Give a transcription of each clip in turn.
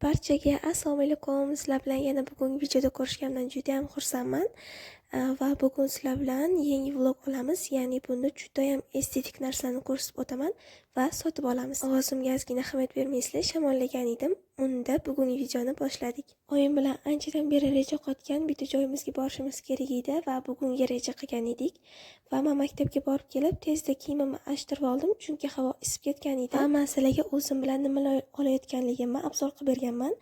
Barchaga assalomu alaykum. Sizlar bilan yana bugungi videoda ko'rishganimdan juda ham xursandman. Va bugun sizlar bilan yangi vlog olamiz. Ya'ni bunda juda ham estetik narsalarni ko'rsatib o'taman va sotib olamiz. Ovozimga ozgina ahamiyat bermaysizlar, shamollagan edim. Unda bugungi videoni boshladik. Oyim bilan anchadan beri reja qotgan bitta joyimizga borishimiz kerak edi va bugunga reja qilgan edik. Va men maktabga borib kelib, tezda kiyimimni alishtirib oldim, chunki havo isib ketgan edi. Va men sizlarga o'zim bilan nimalar olayotganligimni obzor qilib berganman.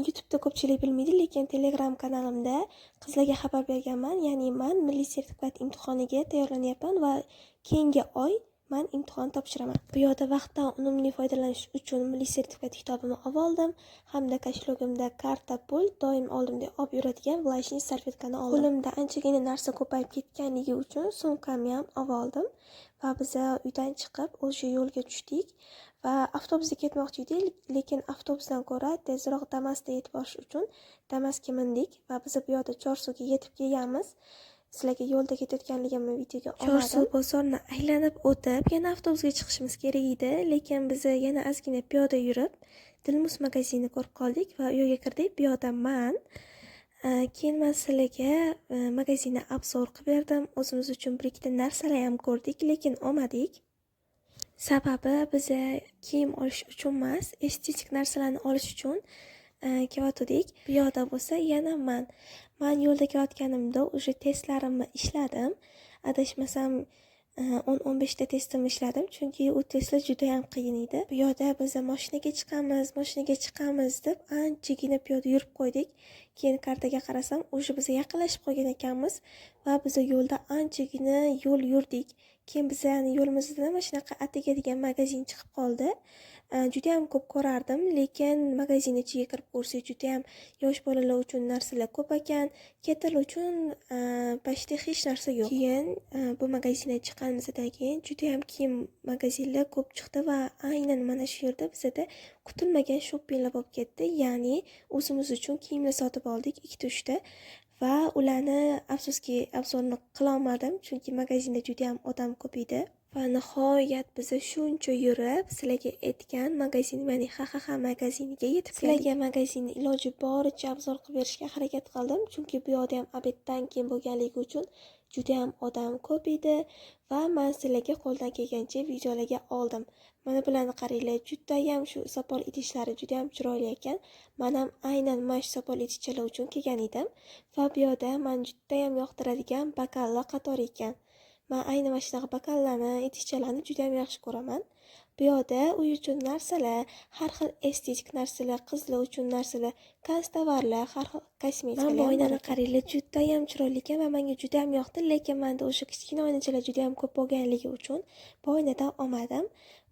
YouTube'da ko'pchilik bilmaydi, lekin Telegram kanalimda qizlarga xabar berganman. Ya'ni men milliy sertifikat imtihoniga tayyorlanyapman va keyingi oy men imtihon topshiraman. Bu yerda vaqtdan unumli foydalanish uchun milliy sertifikat kitobimni olib oldim, hamda kashlogimda karta pul doim oldimda olib yuradigan влажный salfetkani oldim. Qo'limda anchagina narsa ko'payib ketganligi uchun sumkamni ham olib oldim va biz uydan chiqib o'sha yo'lga tushdik. Va avtobusga ketmoqchi edik, lekin avtobusdan ko'ra tezroq Damas'ga yetib borish uchun Damas'ga mindik va biz bu yerda Chorsuvga yetib kelganmiz. Sizlarga yo'lda ketayotganligimni videoga olmadim. Chorsuv bozorini aylanib o'tib, yana avtobusga chiqishimiz kerak edi, lekin biz yana ozgina piyoda yurib, Dilmus magazinini ko'rib qoldik va u yerga kirdik. Bu yerda keyin men sizlarga magazinni obzor qilib berdim. O'zimiz uchun bir ikkita narsalar ham ko'rdik, lekin olmadik. Sababi biz kiyim olish uchun emas, estetik narsalarni olish uchun kelayotgandik. Bu yerda bo'lsa yana men yo'lda kelayotganimda o'sha testlarimni ishladim. Adashmasam 10-15 ta testimni ishladim, chunki u testlar juda ham qiyin edi. Bu yerda biz mashinaga chiqamiz deb anchagina piyoda yurib qo'ydik. Keyin kartaga qarasam, o'sha biz yaqinlashib qolgan ekanmiz va biz yo'lda anchagina yo'l yurdik. Keyin bizning yo'limizda mana shunaqa Atiga degan magazin chiqib qoldi. Juda ham ko'p ko'rardim, lekin magazin ichiga kirib ko'rsak juda ham yosh bolalar uchun narsalar ko'p ekan, kattalar uchun почти hech narsa yo'q. Keyin bu magazindan chiqqanimizdan keyin juda ham kiyim magazinlar ko'p chiqdi va aynan mana shu yerda bizda kutilmagan shoppinglar bo'lib ketdi. Ya'ni o'zimiz uchun kiyimlar sotib oldik 2-3 ta. Va ularni afsuski obzorini qila olmadim, chunki magazinda juda ham odam ko'p edi. Va nihoyat biz shuncha yurib sizlarga aytgan magazin, ya'ni ha magaziniga yetib keldik. Sizlarga magazinni iloji boricha obzor qilib berishga harakat qildim, chunki bu yerda ham obeddan keyin bo'lganligi uchun juda ham odam ko'p edi va men sizlarga qo'ldan kelgancha videolarga oldim. Mana bularni qaranglar, juda ham shu sopol idishlari juda ham chiroyli ekan. Men ham aynan mana shu sopol idishchalar uchun kelgan edim va bu yerda men juda ham yoqtiradigan bokallar qatori ekan. Men aynan mana shunaqa bokallarni, idishchalarni juda ham yaxshi ko'raman. Bu yerda uy uchun narsalar, har xil estetik narsalar, qizlar uchun narsalar, konstovarlar, har xil kosmetikalar. Mana bu oynani qaranglar, juda ham chiroyli ekan va menga juda ham yoqdi, lekin menda o'sha kichkina oynachalar juda ham ko'p bo'lganligi uchun bu oynadan olmadim.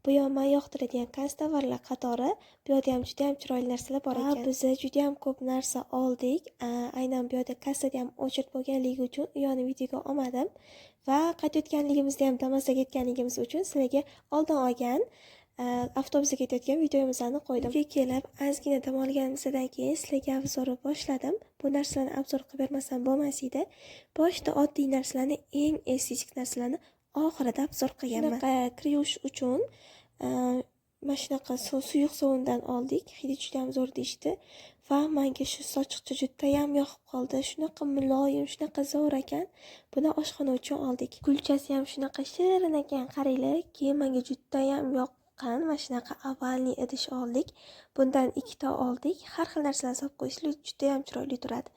Bu ham men yoqtiradigan konstovarlar qatori. Bu yerda ham juda ham chiroyli narsalar bor ekan. Biz juda ham ko'p narsa oldik. Aynan bu yerda kassada ham ochib bo'lganligi uchun u yo'ni videoga olmadim. Va qaytayotganligimizda ham Damas'ga ketganligimiz uchun sizlarga oldin olgan avtobusga ketayotgan videomizni qo'ydim. Uyga kelib ozgina dam olganimizdan keyin sizlarga obzorni boshladim. Bu narsalarni obzor qilib bermasam bo'lmas edi. Boshida oddiy narsalarni, eng estetik narsalarni oxirida obzor qilganman. Kir yuvish uchun mana shunaqa suyuq sovundan oldik. Hidi juda ham zo'r deyishdi. Va menga shu sochiqcha juda ham yoqib qoldi. Shunaqa muloyim, shunaqa zo'r ekan. Buni oshxona uchun oldik. Gulchasi ham shunaqa shirin ekan, qaranglar. Keyin menga juda ham yoqqan mana shunaqa ovalniy idish oldik. Bundan 2 ta oldik. Har xil narsalarni solib qo'yishlik juda ham chiroyli turadi.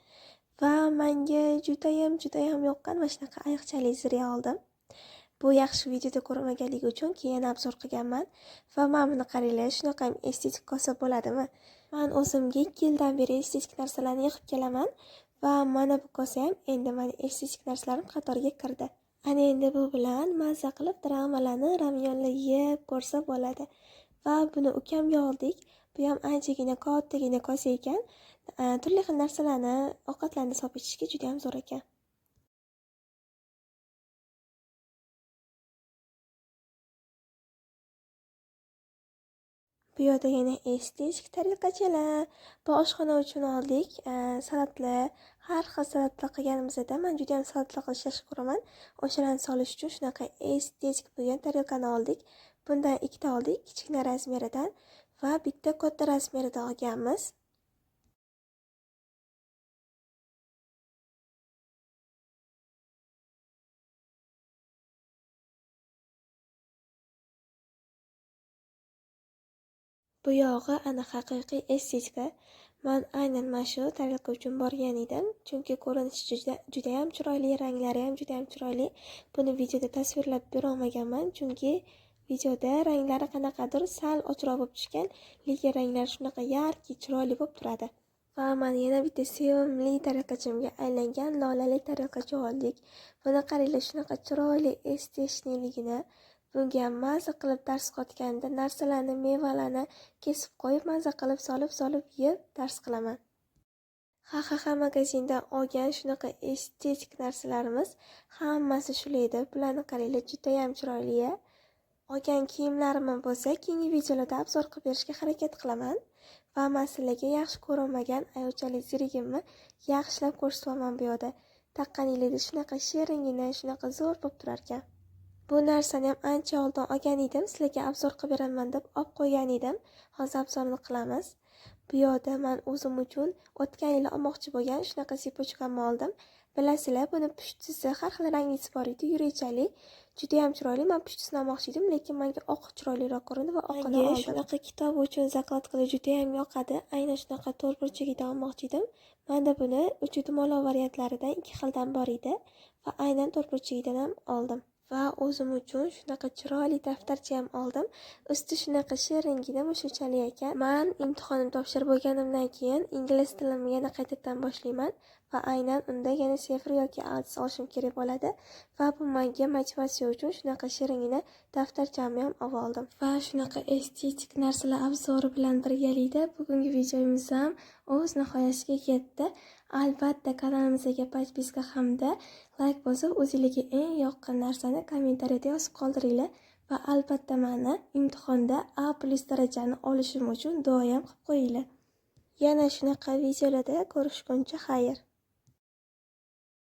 Va menga juda ham yoqqan mana shunaqa ayiqchali zirya oldim. Bu yaxshi videoda ko'rmaganligi uchun keyin obzor qilganman va mana buni qaranglar, shunaqa estetik kosa bo'ladimi? Men o'zimga 2 yildan beri estetik narsalarni yig'ib kelaman va mana bu kosa ham endi meni estetik narsalarim qatoriga kirdi. Ana endi bu bilan mazza qilib dramalarni, ramyonlar yeb ko'rsa bo'ladi. Va buni ukamga oldik. Bu ham anchagina kattagina kosa ekan. Turli xil narsalarni, ovqatlarni solib ichishga juda ham zo'r ekan. Bu yerda yana estetik tariqachalar. Bu oshxona uchun oldik. Salatlar, har xil salatlar qilganimizda men juda ham salatlar qilishni yaxshi ko'raman. O'shalarni solish uchun shunaqa estetik bo'lgan tariqani oldik. Bundan 2 ta oldik, kichkina razmeridan. va bitta katta razmerida olganmiz. Bu yog'i ana haqiqiy estetika. Men aynan mana shu tarelka uchun borgan edim. Chunki ko'rinishi juda ham chiroyli, ranglari ham juda ham chiroyli. Buni videoda tasvirlab bera olmaganman, chunki videoda ranglari qanaqadir sal ochroq bo'lib tushgan, lekin ranglari shunaqa yarki, chiroyli bo'lib turadi. Va mana yana bitta sevimli tarelkachimga aylangan lolali tarelkacha oldik. Buni qaranglar, shunaqa chiroyli estechniligini. Bunga maza qilib dars qotganda narsalarni, mevalarni kesib qo'yib, maza qilib solib yeb dars qilaman. Ha magazindan olgan shunaqa estetik narsalarimiz hammasi shular edi. Bularni qaranglar, juda ham chiroyli. Olgan kiyimlarim bo'lsa, keyingi videolarda obzor qilib berishga harakat qilaman. Va masalaga yaxshi ko'rinmagan ayolchalik zirigimni yaxshilab ko'rsataman bu yerda. Taqqaninglarda shunaqa shiringina, shunaqa zo'r bo'lib turar ekan. Bu narsani ham ancha oldin olgan edim, sizlarga obzor qilib beraman deb olib qo'ygan edim. Hozir obzorni qilamiz. Bu yerda men o'zim uchun o'tgan yili olmoqchi bo'lgan shunaqa sipochkamni oldim. Bilasizlar, buni pushtisi har xil ranglisi bor edi, yurechali, juda ham chiroyli. Men pushtisini olmoqchi edim, lekin menga oq chiroyliroq ko'rindi va oqini oldim. Shunaqa kitob uchun zakladkada juda ham yoqadi. Aynan shunaqa to'rtburchagidan olmoqchi edim. Menda buni 3 dumaloq variantlaridan 2 xildan bor edi va aynan to'rtburchagidan ham oldim. Va o'zim uchun shunaqa chiroyli daftarcha ham oldim. Usti shunaqa shiringina mushukchali ekan. Men imtihonimni topshirib bo'lganimdan keyin ingliz tilini yana qaytadan boshlayman va aynan unda yana sefir yoki altis olishim kerak bo'ladi. Va bu menga motivatsiya uchun shunaqa shiringina daftarchamni ham olib oldim. Va shunaqa estetik narsalar obzori bilan birgalikda bugungi videomiz ham o'z nihoyasiga yetdi. Albatta kanalimizga podpiska hamda like bosib, o'zingizga eng yoqqan narsani kommentariyada yozib qoldiringlar va albatta meni imtihonda A+ darajani olishim uchun duo ham qilib qo'yinglar. Yana shunaqa videolarda ko'rishguncha xayr.